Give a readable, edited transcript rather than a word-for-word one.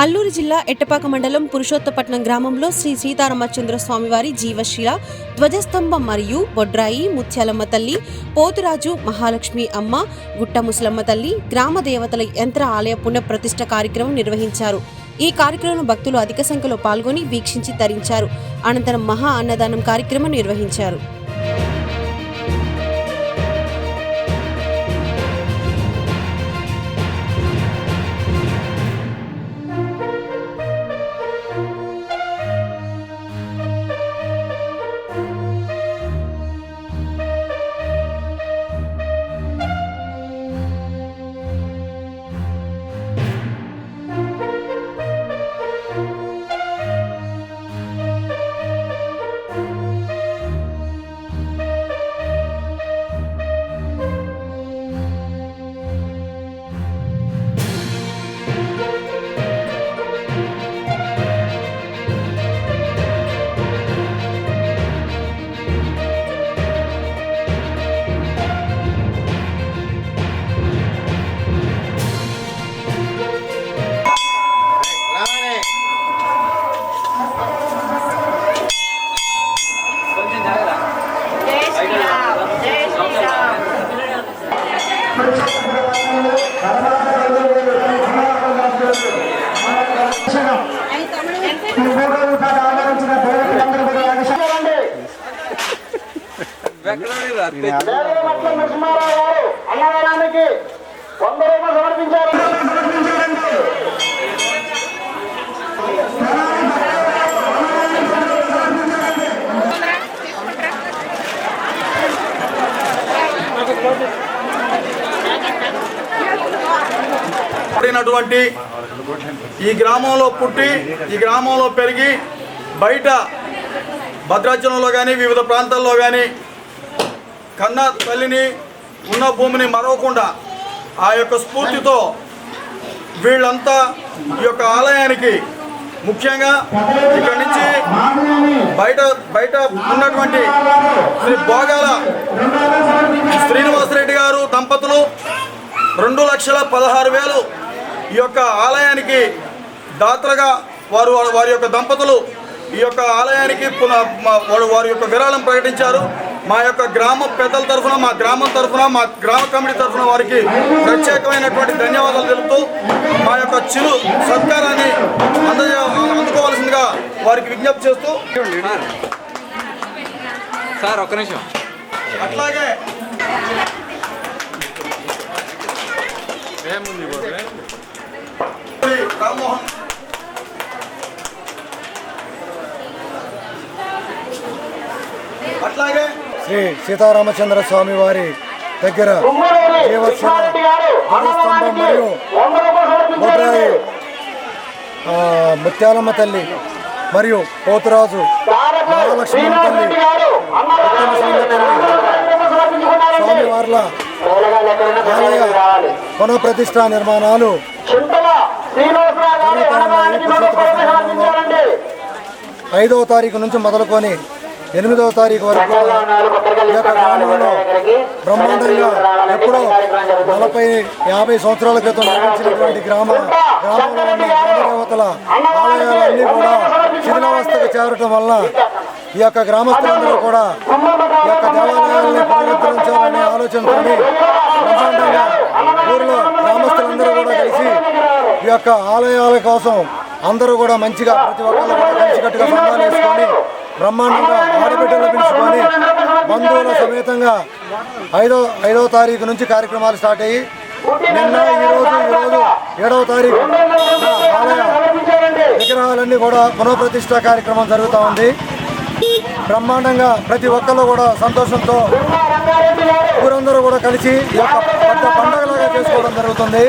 అల్లూరు జిల్లా ఎట్టపాక మండలం పురుషోత్తపట్నం గ్రామంలో శ్రీ సీతారామచంద్ర స్వామివారి జీవశిల ధ్వజస్తంభం మరియు బొడ్రాయి ముత్యాలమ్మ తల్లి, పోతురాజు మహాలక్ష్మి అమ్మ, గుట్ట ముసలమ్మ తల్లి, గ్రామ దేవతల యంత్ర ఆలయ పునఃప్రతిష్ఠ కార్యక్రమం నిర్వహించారు. ఈ కార్యక్రమంలో భక్తులు అధిక సంఖ్యలో పాల్గొని వీక్షించి తరించారు. అనంతరం మహా అన్నదానం కార్యక్రమం నిర్వహించారు. అన్నదానానికి 100 రూపాయలు సమర్పించారు. ఈ గ్రామంలో పుట్టి ఈ గ్రామంలో పెరిగి బయట భద్రాచలంలో కానీ వివిధ ప్రాంతాల్లో కానీ కన్న తల్లిని ఉన్న భూమిని మరవకుండా ఆ యొక్క స్ఫూర్తితో వీళ్ళంతా ఈ యొక్క ఆలయానికి ముఖ్యంగా ఇక్కడి నుంచి బయట ఉన్నటువంటి శ్రీ భోగాల శ్రీనివాసరెడ్డి గారు దంపతులు 2,16,000 ఈ యొక్క ఆలయానికి దాతలుగా వారి యొక్క దంపతులు ఈ యొక్క ఆలయానికి వారి యొక్క విరాళం ప్రకటించారు. మా యొక్క గ్రామ పెద్దల తరఫున, మా గ్రామం తరఫున, మా గ్రామ కమిటీ తరఫున వారికి ప్రత్యేకమైనటువంటి ధన్యవాదాలు తెలుపుతూ మా యొక్క చిరు సత్కారాన్ని అందుకోవాల్సిందిగా వారికి విజ్ఞప్తి చేస్తూ సార్ ఒక్క నిమిషం. అట్లాగే రామ్మోహన్ అట్లాగే శ్రీ సీతారామచంద్ర స్వామి వారి దగ్గర జీవశిల ధ్వజస్తంభం మరియు బొడ్రాయి ముత్యాలమ్మ తల్లి మరియు పోతురాజు మహాలక్ష్మి తల్లి స్వామివార్ల ఆలయ పునఃప్రతిష్ఠ నిర్మాణాలు 5వ తారీఖు నుంచి మొదలుకొని 8వ తారీఖు వరకు ఈ యొక్క గ్రామంలో బ్రహ్మాండంగా ఎప్పుడో 40-50 సంవత్సరాల క్రితం నిర్మించినటువంటి గ్రామంలో ఉన్న గ్రామదేవతల ఆలయాలన్నీ కూడా శిథిలావస్థకు చేరటం వల్ల ఈ యొక్క గ్రామస్తులందరూ కూడా ఈ యొక్క దేవాలయాలని పునరుద్ధరించాలనే ఆలోచనతో బ్రహ్మాండంగా ఊరిలో గ్రామస్తులందరూ కూడా కలిసి ఈ యొక్క ఆలయాల కోసం అందరూ కూడా మంచిగా ప్రతి ఒక్కరు కూడా కలిసికట్టుగా సంఘాలు వేసుకొని బ్రహ్మాండంగా ఆడబిడ్డలు పిలుచుకొని బంధువుల సమేతంగా 5వ తారీఖు నుంచి కార్యక్రమాలు స్టార్ట్ అయ్యి నిన్న ఈరోజు 7వ తారీఖు ఆలయ విగ్రహాలన్నీ కూడా పునఃప్రతిష్ఠ కార్యక్రమం జరుగుతూ ఉంది. బ్రహ్మాండంగా ప్రతి ఒక్కరు కూడా సంతోషంతో ఊరందరూ కూడా కలిసి ఈ యొక్క పెద్ద పండుగలాగా చేసుకోవడం జరుగుతుంది.